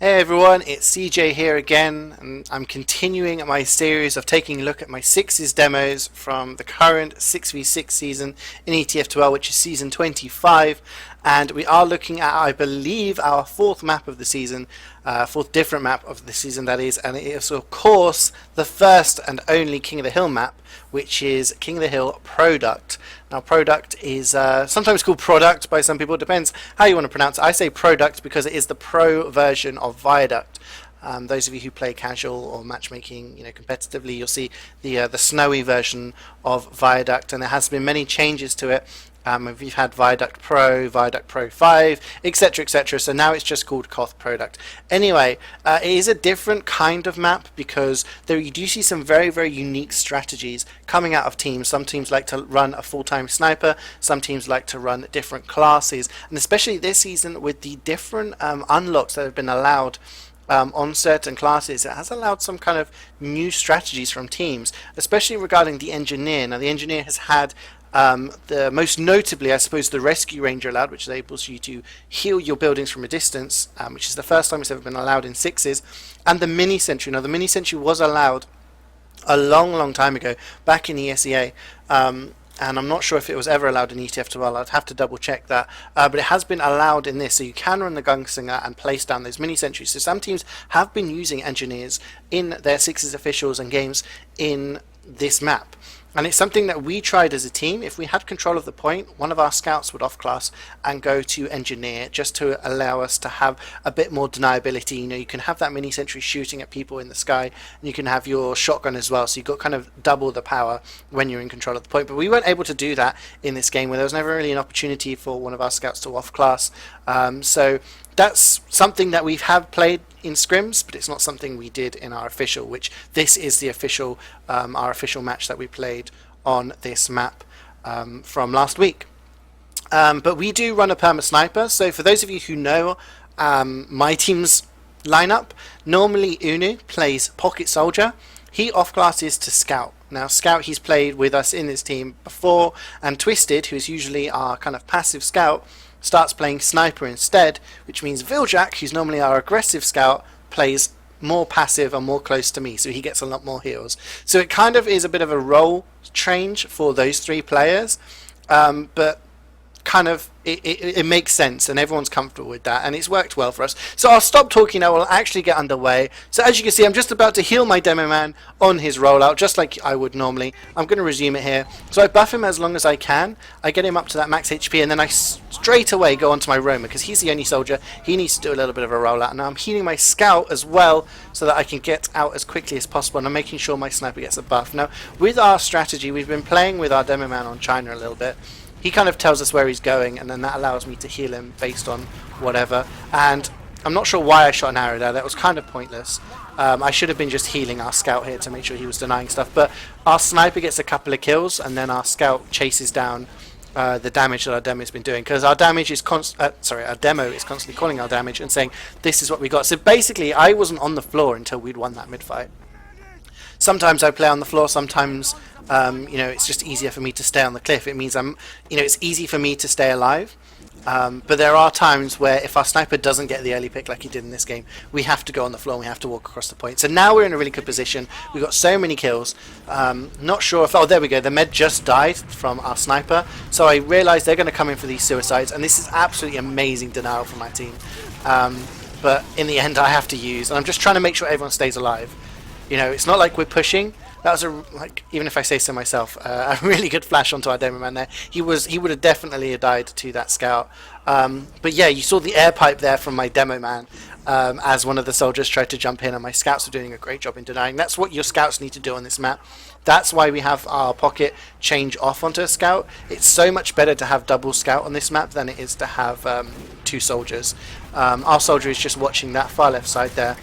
Hey everyone, it's CJ here again, and I'm continuing my series of taking a look at my sixes demos from the current 6v6 season in ETF12, which is season 25, and we are looking at, I believe, our fourth map of the season, fourth different map of the season that is, and it is of course the first and only King of the Hill map, which is King of the Hill Product. Now, Product is sometimes called Product by some people. It depends how you want to pronounce it. I say Product because it is the pro version of Viaduct. Those of you who play casual or matchmaking, competitively, you'll see the snowy version of Viaduct, and there has been many changes to it. We've had Viaduct Pro, Viaduct Pro 5, etc, etc. So now it's just called Koth Product. Anyway, it is a different kind of map because you do see some very, very unique strategies coming out of teams. Some teams like to run a full-time sniper, some teams like to run different classes, and especially this season with the different unlocks that have been allowed on certain classes, it has allowed some kind of new strategies from teams, especially regarding the Engineer. Now, the Engineer has had most notably, I suppose, the Rescue Ranger allowed, which enables you to heal your buildings from a distance, which is the first time it's ever been allowed in sixes, and the Mini Sentry. Now, the Mini Sentry was allowed a long time ago, back in the SEA, and I'm not sure if it was ever allowed in ETF12. I'd have to double check that, but it has been allowed in this, so you can run the Gunslinger and place down those mini sentries. So some teams have been using Engineers in their sixes officials and games in this map. And it's something that we tried as a team. If we had control of the point, one of our scouts would off-class and go to Engineer just to allow us to have a bit more deniability. You can have that mini sentry shooting at people in the sky, and you can have your shotgun as well. So you've got kind of double the power when you're in control of the point. But we weren't able to do that in this game, where there was never really an opportunity for one of our scouts to off-class. So that's something that we have played in scrims, but it's not something we did in our official, which this is the official, our official match that we played on this map from last week. But we do run a perma sniper, so for those of you who know my team's lineup, normally Unu plays pocket soldier. He off-classes to scout. Now, Scout, he's played with us in this team before, and Twisted, who's usually our kind of passive scout, starts playing sniper instead, which means Viljack, who's normally our aggressive scout, plays more passive and more close to me, so he gets a lot more heals. So it kind of is a bit of a role change for those three players, but kind of it makes sense and everyone's comfortable with that, and it's worked well for us. So I'll stop talking now, we'll actually get underway. So as you can see, I'm just about to heal my demo man on his rollout, just like I would normally. I'm going to resume it here. So I buff him as long as I can, I get him up to that max HP, and then I straight away go onto my roamer, because he's the only soldier, he needs to do a little bit of a rollout. Now I'm healing my scout as well, so that I can get out as quickly as possible, and I'm making sure my sniper gets a buff. Now with our strategy, we've been playing with our demo man on China a little bit. He kind of tells us where he's going, and then that allows me to heal him based on whatever. And I'm not sure why I shot an arrow there. That was kind of pointless. I should have been just healing our scout here to make sure he was denying stuff. But our sniper gets a couple of kills, and then our scout chases down the damage that our demo has been doing. Because our damage is our demo is constantly calling our damage and saying, this is what we got. So basically, I wasn't on the floor until we'd won that mid-fight. Sometimes I play on the floor, sometimes it's just easier for me to stay on the cliff. It means it's easy for me to stay alive. But there are times where if our sniper doesn't get the early pick like he did in this game, we have to go on the floor and we have to walk across the point. So now we're in a really good position. We've got so many kills. Not sure if... Oh, there we go. The med just died from our sniper. So I realised they're going to come in for these suicides. And this is absolutely amazing denial from my team. But in the end, I have to use... And I'm just trying to make sure everyone stays alive. It's not like we're pushing. That was even if I say so myself, a really good flash onto our demo man there. He would have definitely died to that scout. But yeah, you saw the air pipe there from my demo man as one of the soldiers tried to jump in, and my scouts are doing a great job in denying. That's what your scouts need to do on this map. That's why we have our pocket change off onto a scout. It's so much better to have double scout on this map than it is to have two soldiers. Our soldier is just watching that far left side there.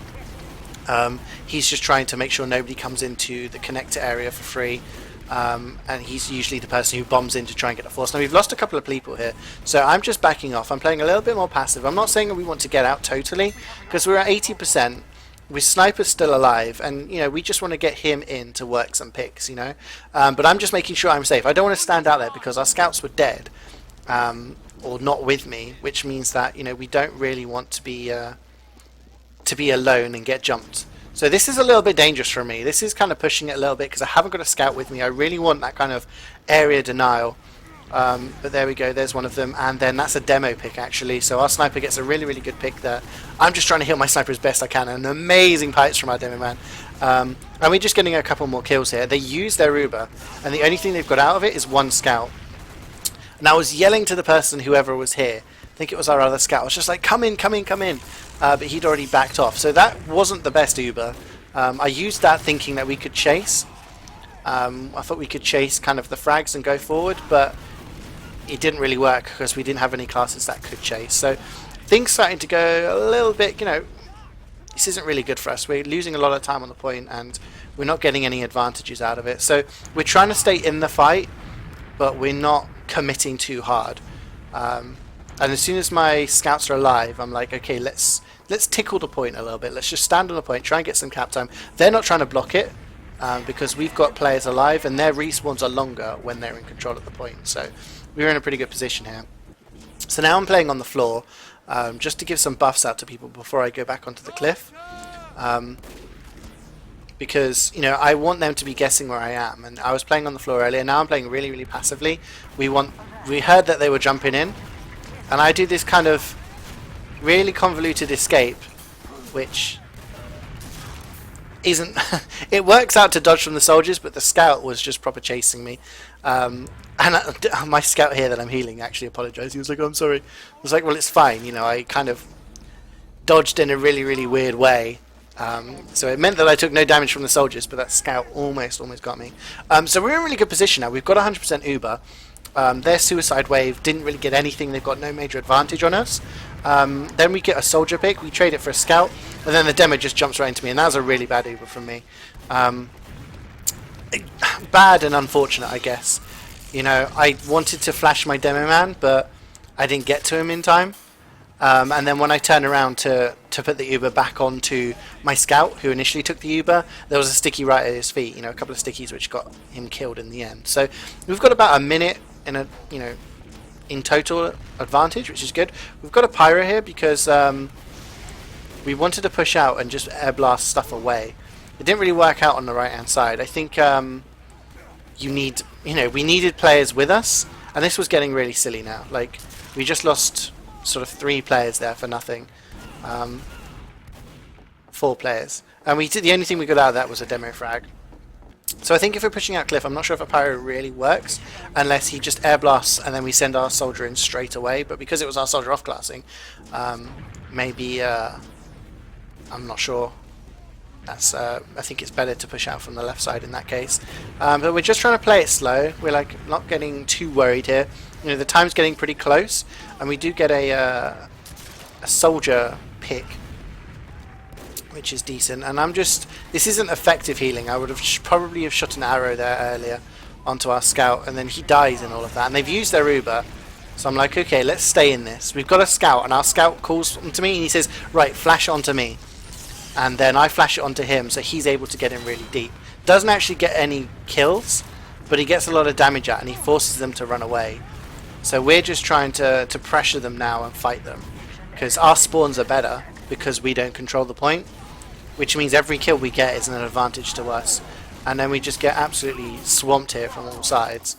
He's just trying to make sure nobody comes into the connector area for free, and he's usually the person who bombs in to try and get a force. Now we've lost a couple of people here, so I'm just backing off. I'm playing a little bit more passive. I'm not saying that we want to get out totally, because we're at 80%, with Sniper still alive, and we just want to get him in to work some picks, but I'm just making sure I'm safe. I don't want to stand out there because our scouts were dead, or not with me, which means that we don't really want to be to be alone and get jumped. So this is a little bit dangerous for me. This is kind of pushing it a little bit because I haven't got a scout with me. I really want that kind of area denial. But there we go, there's one of them, and then that's a demo pick actually, so our sniper gets a really, really good pick there. I'm just trying to heal my sniper as best I can, and amazing pipes from our demo man. And we're just getting a couple more kills here. They use their Uber, and the only thing they've got out of it is one scout. And I was yelling to the person, whoever was here, I think it was our other scout, I was just like, come in, come in, come in. But he'd already backed off, so that wasn't the best Uber. I used that thinking that we could chase. I thought we could chase kind of the frags and go forward, but it didn't really work because we didn't have any classes that could chase. So things starting to go a little bit, you know, this isn't really good for us. We're losing a lot of time on the point and we're not getting any advantages out of it. So we're trying to stay in the fight, but we're not committing too hard. And as soon as my scouts are alive, I'm like, okay, let's tickle the point a little bit. Let's just stand on the point, try and get some cap time. They're not trying to block it because we've got players alive and their respawns are longer when they're in control of the point. So we're in a pretty good position here. So now I'm playing on the floor just to give some buffs out to people before I go back onto the cliff. Because, you know, I want them to be guessing where I am. And I was playing on the floor earlier, now I'm playing really, really passively. We heard that they were jumping in. And I do this kind of really convoluted escape, which isn't... it works out to dodge from the soldiers, but the scout was just proper chasing me. And my scout here that I'm healing actually apologized. He was like, oh, I'm sorry. I was like, well, it's fine. You know, I kind of dodged in a really, really weird way. So it meant that I took no damage from the soldiers, but that scout almost got me. So we're in a really good position now. We've got 100% Uber. Their suicide wave didn't really get anything. They've got no major advantage on us. Then we get a soldier pick. We trade it for a scout. And then the demo just jumps right into me. And that was a really bad Uber from me. Bad and unfortunate, I guess. You know, I wanted to flash my demo man, but I didn't get to him in time. And then when I turn around to put the Uber back onto my scout, who initially took the Uber, there was a sticky right at his feet. You know, a couple of stickies which got him killed in the end. So we've got about a minute in total advantage, which is good. We've got a pyro here because we wanted to push out and just air blast stuff away. It didn't really work out on the right hand side. I think we needed players with us, and this was getting really silly now. Like, we just lost sort of 3 players there for nothing. 4 players, and the only thing we got out of that was a demo frag. So I think if we're pushing out cliff, I'm not sure if a pyro really works unless he just air blasts and then we send our soldier in straight away. But because it was our soldier off classing, maybe I'm not sure. That's I think it's better to push out from the left side in that case. But we're just trying to play it slow. We're like not getting too worried here. You know, the time's getting pretty close, and we do get a soldier pick, which is decent. And this isn't effective healing. I would have probably have shot an arrow there earlier onto our scout, and then he dies and all of that. And they've used their Uber, so I'm like, okay, let's stay in this. We've got a scout, and our scout calls to me, and he says, right, flash onto me. And then I flash it onto him, so he's able to get in really deep. Doesn't actually get any kills, but he gets a lot of damage out, and he forces them to run away. So we're just trying to pressure them now and fight them, because our spawns are better because we don't control the point, which means every kill we get is an advantage to us. And then we just get absolutely swamped here from all sides.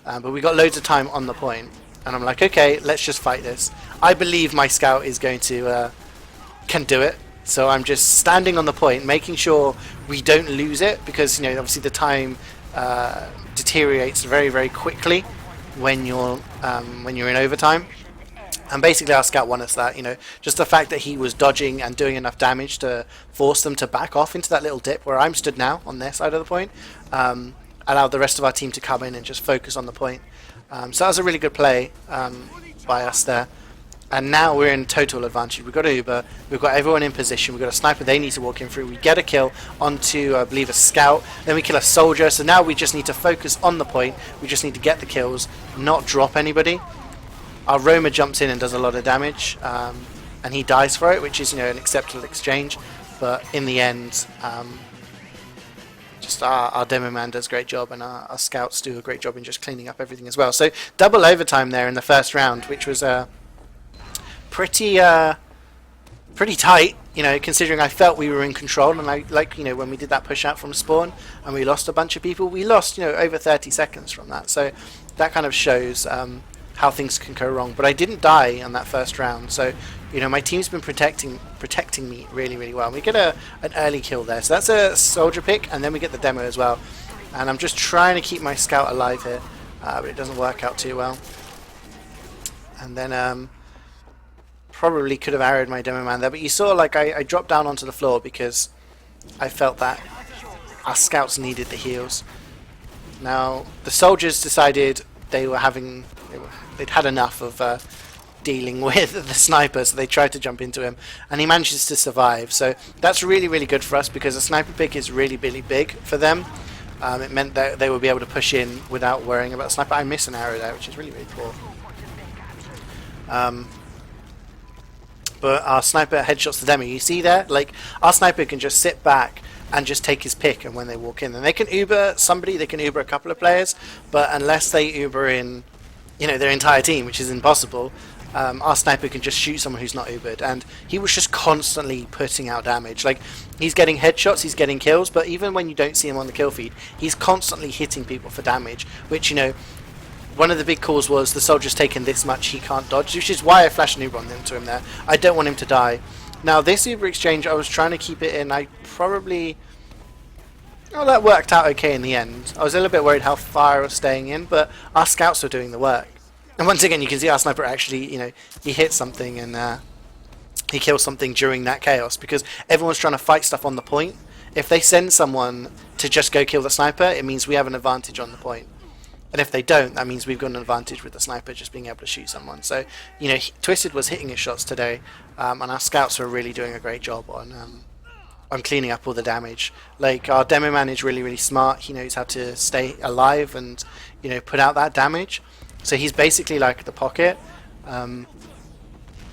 But we got loads of time on the point, and I'm like, okay, let's just fight this. I believe my scout is going to can do it. So I'm just standing on the point, making sure we don't lose it, because, you know, obviously the time deteriorates very, very quickly when you're in overtime. And basically our scout won us that, you know, just the fact that he was dodging and doing enough damage to force them to back off into that little dip where I'm stood now on their side of the point, allowed the rest of our team to come in and just focus on the point. So that was a really good play by us there. And now we're in total advantage. We've got a Uber, we've got everyone in position, we've got a sniper they need to walk in through, we get a kill onto, I believe, a scout, then we kill a soldier, so now we just need to focus on the point, we just need to get the kills, not drop anybody. Our roamer jumps in and does a lot of damage, and he dies for it, which is, you know, an acceptable exchange, but in the end, just our demo man does a great job, and our scouts do a great job in just cleaning up everything as well. So double overtime there in the first round, which was pretty tight. you know, considering I felt we were in control, and I like, you know, when we did that push out from spawn and we lost a bunch of people, we lost, you know, over 30 seconds from that. So that kind of shows how things can go wrong. But I didn't die on that first round, so you know, my team's been protecting me really, really well. We get an early kill there, so that's a soldier pick, and then we get the demo as well. And I'm just trying to keep my scout alive here, but it doesn't work out too well. And then probably could have arrowed my demo man there, but you saw like I dropped down onto the floor because I felt that our scouts needed the heals. Now the soldiers decided they'd had enough of dealing with the sniper, so they tried to jump into him, and he manages to survive. So that's really, really good for us because a sniper pick is really, really big for them. It meant that they would be able to push in without worrying about the sniper. I miss an arrow there, which is really, really poor. But our sniper headshots the demo. You see there, like our sniper can just sit back and just take his pick, and when they walk in, and they can Uber somebody, they can Uber a couple of players, but unless they Uber in, you know, their entire team, which is impossible, our sniper can just shoot someone who's not Ubered, and he was just constantly putting out damage. Like, he's getting headshots, he's getting kills, but even when you don't see him on the kill feed, he's constantly hitting people for damage, which, you know, one of the big calls was the soldier's taken this much, he can't dodge, which is why I flashed an Uber on into him there. I don't want him to die. Now, this Uber exchange, I was trying to keep it in. I probably... Oh, that worked out okay in the end. I was a little bit worried how far I was staying in, but our scouts were doing the work. And once again, you can see our sniper actually, you know, he hit something and he killed something during that chaos, because everyone's trying to fight stuff on the point. If they send someone to just go kill the sniper, it means we have an advantage on the point. And if they don't, that means we've got an advantage with the sniper just being able to shoot someone. So, you know, Twisted was hitting his shots today, and our scouts were really doing a great job on cleaning up all the damage. Like, our demo man is really, really smart. He knows how to stay alive and, you know, put out that damage. So he's basically like the pocket.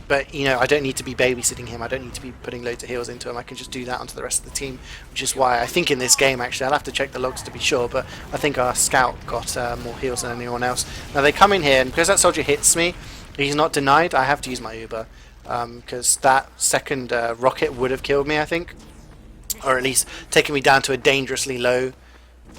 But, you know, I don't need to be babysitting him. I don't need to be putting loads of heals into him. I can just do that onto the rest of the team, which is why I think in this game, actually, I'll have to check the logs to be sure, but I think our scout got more heals than anyone else. Now, they come in here, and because that soldier hits me, he's not denied, I have to use my Uber, because that second rocket would have killed me, I think, or at least taken me down to a dangerously low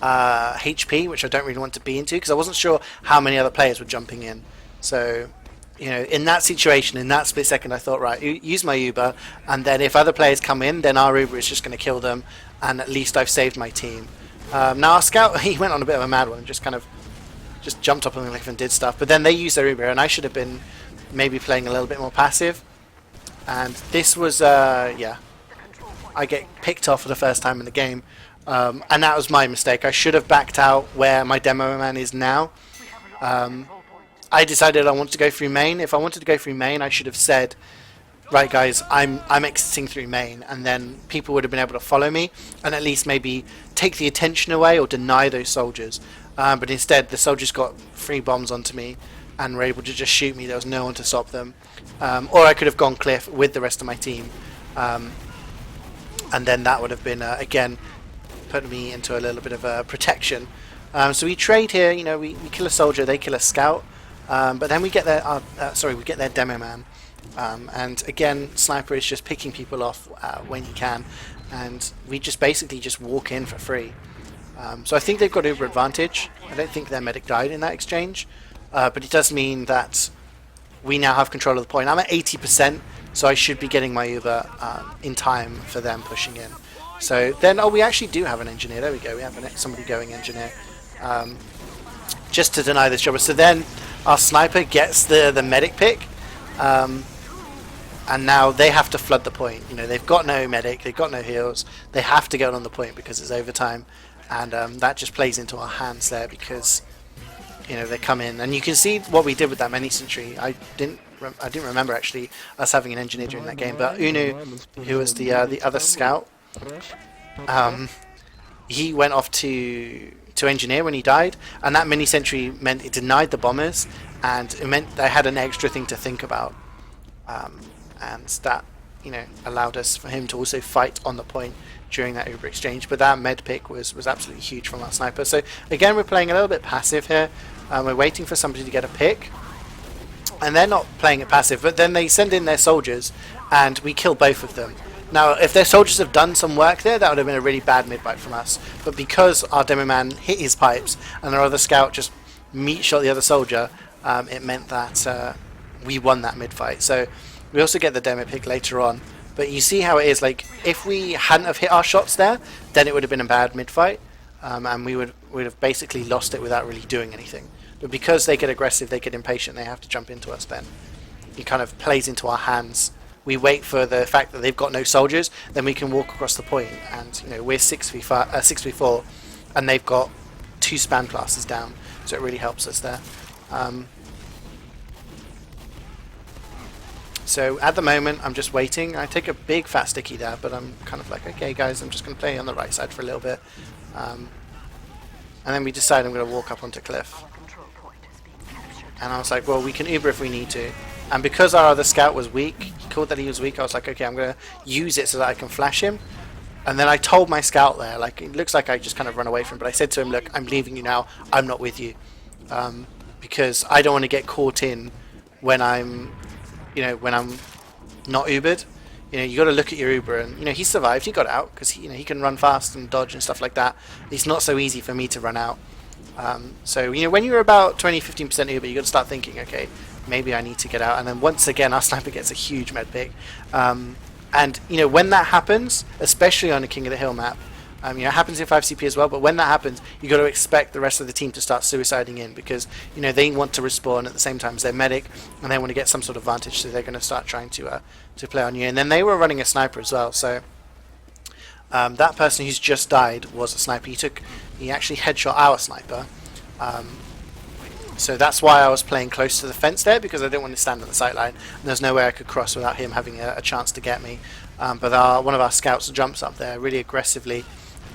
HP, which I don't really want to be into, because I wasn't sure how many other players were jumping in. So, you know, in that situation, in that split second, I thought, right, use my Uber, and then if other players come in, then our Uber is just going to kill them, and at least I've saved my team. Now our scout, he went on a bit of a mad one, and just jumped up on the cliff and did stuff, but then they used their Uber, and I should have been maybe playing a little bit more passive. And this was, yeah, I get picked off for the first time in the game, and that was my mistake. I should have backed out where my demo man is now. I decided I wanted to go through main. If I wanted to go through main, I should have said, right guys, I'm exiting through main, and then people would have been able to follow me and at least maybe take the attention away or deny those soldiers. But instead, the soldiers got 3 bombs onto me and were able to just shoot me. There was no one to stop them. Or I could have gone cliff with the rest of my team, and then that would have been again put me into a little bit of protection. So we trade here. You know, we kill a soldier, they kill a scout. But then we get their we get their demo man, and again, sniper is just picking people off when he can, and we just basically just walk in for free. So I think they've got Uber advantage. I don't think their medic died in that exchange, but it does mean that we now have control of the point. I'm at 80%, so I should be getting my Uber in time for them pushing in. So then, we actually do have an engineer. There we go. We have somebody going engineer, just to deny this job. So then our sniper gets the medic pick, and now they have to flood the point. You know, they've got no medic, they've got no heals, they have to get on the point because it's overtime, and that just plays into our hands there because, you know, they come in, and you can see what we did with that mini sentry. I didn't remember actually us having an engineer during that game, but Unu, who was the other scout, he went off to engineer when he died, and that mini sentry meant it denied the bombers, and it meant they had an extra thing to think about, and that, you know, allowed us for him to also fight on the point during that Uber exchange. But that med pick was absolutely huge from our sniper. So again, we're playing a little bit passive here. We're waiting for somebody to get a pick, and they're not playing it passive, but then they send in their soldiers and we kill both of them. Now, if their soldiers have done some work there, that would have been a really bad mid-fight from us. But because our demo man hit his pipes and our other scout just meat shot the other soldier, it meant that we won that mid-fight. So we also get the demo pick later on. But you see how it is, like, if we hadn't have hit our shots there, then it would have been a bad mid-fight. And we would have basically lost it without really doing anything. But because they get aggressive, they get impatient, they have to jump into us then. It kind of plays into our hands. We wait for the fact that they've got no soldiers, then we can walk across the point, and you know we're 6v4, and they've got 2 span classes down, so it really helps us there. So at the moment, I'm just waiting. I take a big fat sticky there, but I'm kind of like, okay, guys, I'm just going to play on the right side for a little bit, and then we decide I'm going to walk up onto cliff. And I was like, well, we can Uber if we need to. And because our other scout was weak, he called that he was weak, I was like, okay, I'm going to use it so that I can flash him. And then I told my scout there, like, it looks like I just kind of run away from him, but I said to him, look, I'm leaving you now, I'm not with you. Because I don't want to get caught in when I'm, you know, when I'm not Ubered. You know, you got to look at your Uber, and, you know, he survived, he got out, because, you know, he can run fast and dodge and stuff like that. It's not so easy for me to run out. So, you know, when you're about 20-15% Uber, you got to start thinking, okay, maybe I need to get out. And then once again, our sniper gets a huge med pick. And, you know, when that happens, especially on a King of the Hill map, you know, it happens in 5CP as well, but when that happens, you got to expect the rest of the team to start suiciding in, because, you know, they want to respawn at the same time as their medic, and they want to get some sort of advantage, so they're going to start trying to play on you. And then they were running a sniper as well, so that person who's just died was a sniper. He actually headshot our sniper. So that's why I was playing close to the fence there, because I didn't want to stand on the sight line, and there's no way I could cross without him having a chance to get me. But one of our scouts jumps up there really aggressively,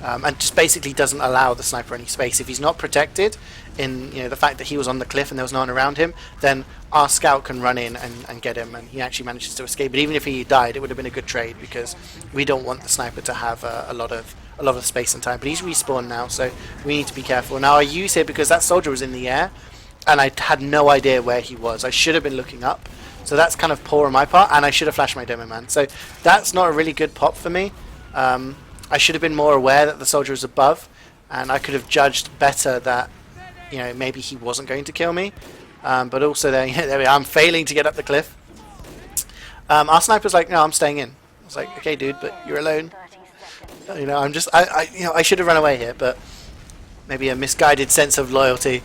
and just basically doesn't allow the sniper any space. If he's not protected in, you know, the fact that he was on the cliff and there was no one around him, then our scout can run in and get him, and he actually manages to escape. But even if he died, it would have been a good trade, because we don't want the sniper to have a lot of space and time. But he's respawned now, so we need to be careful. Now I use it because that soldier was in the air, and I had no idea where he was. I should have been looking up, so that's kind of poor on my part, and I should have flashed my demo man. So that's not a really good pop for me. I should have been more aware that the soldier was above, and I could have judged better that, you know, maybe he wasn't going to kill me. But also there we are, I'm failing to get up the cliff. Our sniper's like, no, I'm staying in. I was like, okay, dude, but you're alone. You know, I should have run away here, but maybe a misguided sense of loyalty.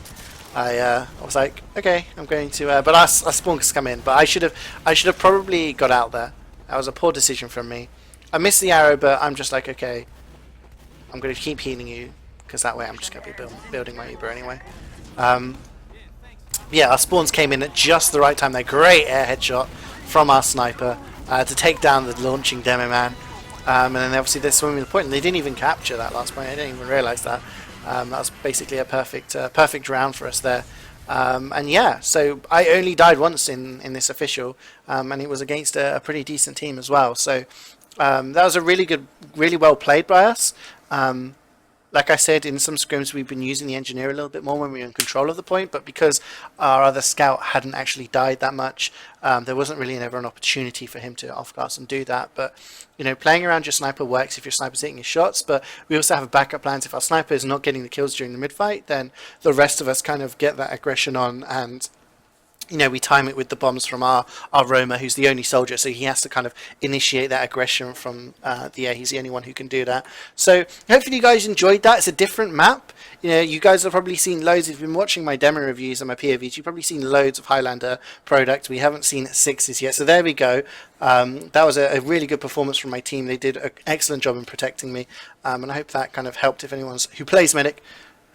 I was like, okay, I'm going to. But our spawn has come in. But I should have probably got out there. That was a poor decision from me. I missed the arrow, but I'm just like, okay, I'm going to keep healing you, because that way I'm just going to be building my Uber anyway. Yeah, our spawns came in at just the right time. They're great air headshot from our sniper to take down the launching demo man. And then obviously they're swimming the point, and they didn't even capture that last point. I didn't even realise that. That was basically a perfect round for us there. And yeah, so I only died once in this official, and it was against a pretty decent team as well. So that was a really well played by us. Like I said, in some scrims we've been using the engineer a little bit more when we were in control of the point, but because our other scout hadn't actually died that much, there wasn't really ever an opportunity for him to off-gas and do that. But, you know, playing around your sniper works if your sniper's hitting his shots, but we also have backup plans. If our sniper is not getting the kills during the mid-fight, then the rest of us kind of get that aggression on, and you know, we time it with the bombs from our roamer, who's the only soldier, so he has to kind of initiate that aggression from the air. He's the only one who can do that. So hopefully you guys enjoyed that. It's a different map. You know, you guys have probably seen loads. If you've been watching my demo reviews and my POVs, you've probably seen loads of Highlander product. We haven't seen 6s yet. So there we go. That was a really good performance from my team. They did an excellent job in protecting me. And I hope that kind of helped if anyone's who plays Medic.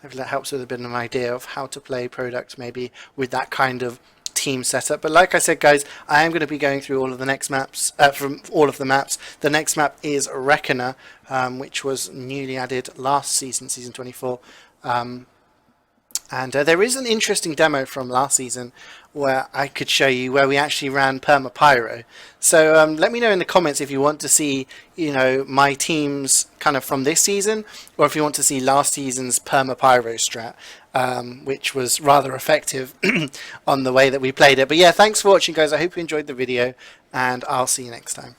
Hopefully that helps with a bit of an idea of how to play product maybe with that kind of team setup. But like I said, guys, I am going to be going through all of the next maps from all of the maps. The next map is Reckoner, which was newly added last season, season 24. And there is an interesting demo from last season where I could show you where we actually ran Perma Pyro. So let me know in the comments if you want to see, you know, my teams kind of from this season, or if you want to see last season's Perma Pyro strat, which was rather effective on the way that we played it. But yeah, thanks for watching, guys. I hope you enjoyed the video, and I'll see you next time.